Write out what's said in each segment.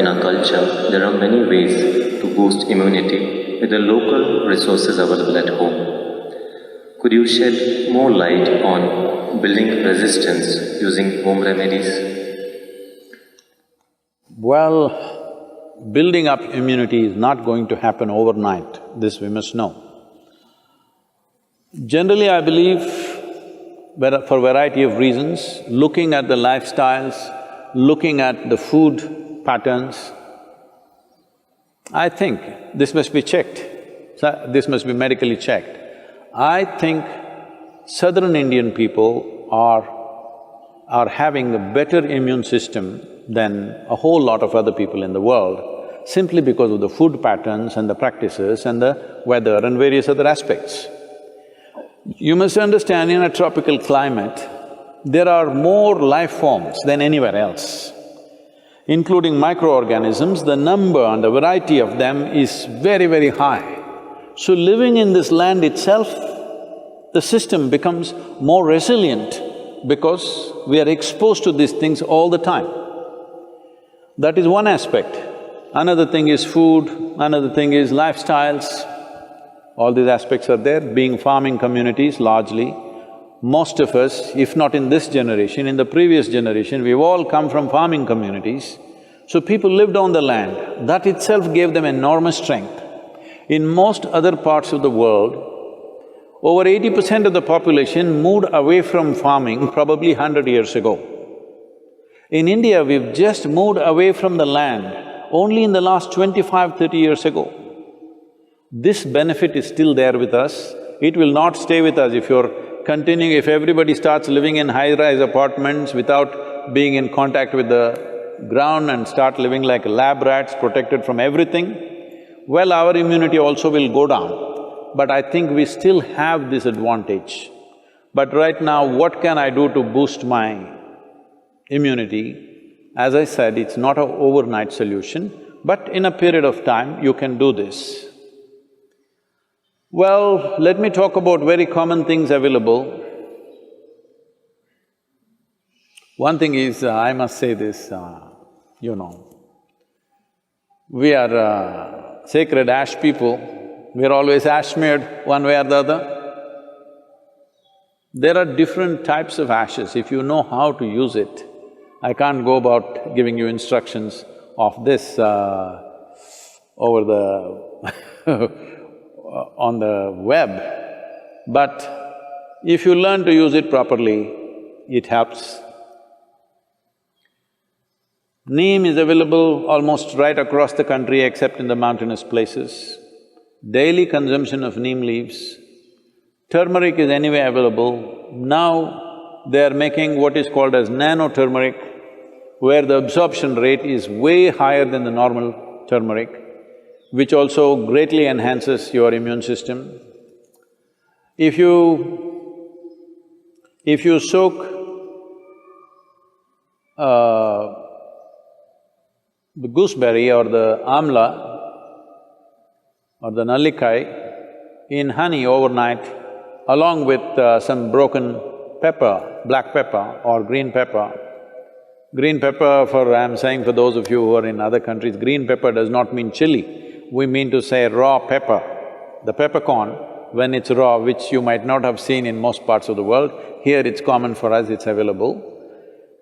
in our culture, there are many ways to boost immunity with the local resources available at home. Could you shed more light on building resistance using home remedies? Well, building up immunity is not going to happen overnight, this we must know. Generally, I believe, for a variety of reasons, looking at the lifestyles, looking at the food patterns, I think this must be checked, this must be medically checked. I think southern Indian people are having a better immune system than a whole lot of other people in the world, simply because of the food patterns and the practices and the weather and various other aspects. You must understand, in a tropical climate, there are more life forms than anywhere else, including microorganisms. The number and the variety of them is very, very high. So living in this land itself, the system becomes more resilient because we are exposed to these things all the time. That is one aspect. Another thing is food, another thing is lifestyles. All these aspects are there. Being farming communities largely, most of us, if not in this generation, in the previous generation, we've all come from farming communities. So people lived on the land, that itself gave them enormous strength. In most other parts of the world, over 80% of the population moved away from farming probably 100 years ago. In India, we've just moved away from the land only in the last 25–30 years ago. This benefit is still there with us. It will not stay with us if if everybody starts living in high-rise apartments without being in contact with the ground and start living like lab rats, protected from everything, well, our immunity also will go down. But I think we still have this advantage. But right now, what can I do to boost my immunity? As I said, it's not an overnight solution, but in a period of time, you can do this. Well, let me talk about very common things available. One thing is, I must say this, we are sacred ash people, we're always ash smeared one way or the other. There are different types of ashes, if you know how to use it. I can't go about giving you instructions of this over the on the web, but if you learn to use it properly, it helps. Neem is available almost right across the country except in the mountainous places. Daily consumption of neem leaves. Turmeric is anyway available. Now they are making what is called as nano-turmeric, where the absorption rate is way higher than the normal turmeric, which also greatly enhances your immune system. If you soak the gooseberry or the amla or the nallikai in honey overnight, along with some broken pepper, black pepper or green pepper. Green pepper, I'm saying for those of you who are in other countries, green pepper does not mean chili. We mean to say raw pepper. The peppercorn, when it's raw, which you might not have seen in most parts of the world, here it's common for us, it's available.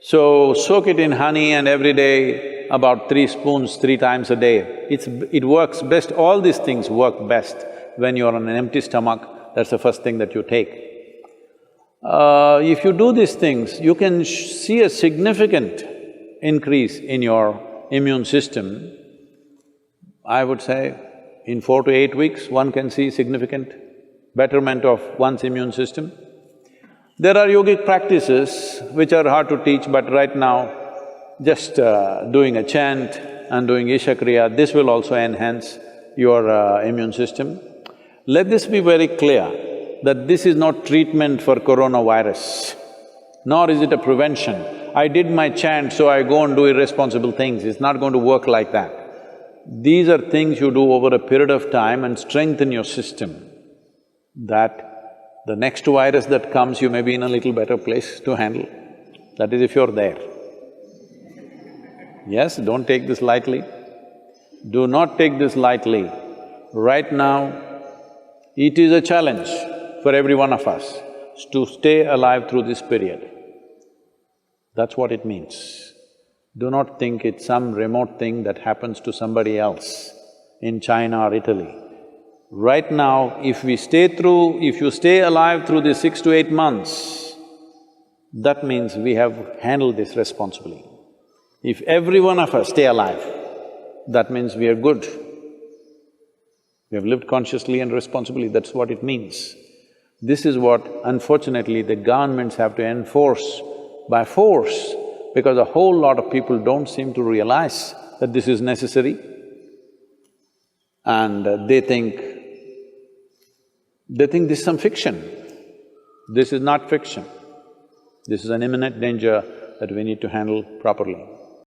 So, soak it in honey and every day about 3 spoons, 3 times a day. It works best, all these things work best when you're on an empty stomach, that's the first thing that you take. If you do these things, you can see a significant increase in your immune system. I would say in 4 to 8 weeks, one can see significant betterment of one's immune system. There are yogic practices which are hard to teach, but right now, just doing a chant and doing Isha Kriya, this will also enhance your immune system. Let this be very clear that this is not treatment for coronavirus, nor is it a prevention. I did my chant, so I go and do irresponsible things, it's not going to work like that. These are things you do over a period of time and strengthen your system, that the next virus that comes, you may be in a little better place to handle. That is if you're there. Yes, don't take this lightly. Do not take this lightly. Right now, it is a challenge for every one of us to stay alive through this period. That's what it means. Do not think it's some remote thing that happens to somebody else in China or Italy. Right now, if you stay alive through the 6 to 8 months, that means we have handled this responsibly. If every one of us stay alive, that means we are good. We have lived consciously and responsibly, that's what it means. This is what, unfortunately, the governments have to enforce by force, because a whole lot of people don't seem to realize that this is necessary. And they think this is some fiction. This is not fiction. This is an imminent danger that we need to handle properly.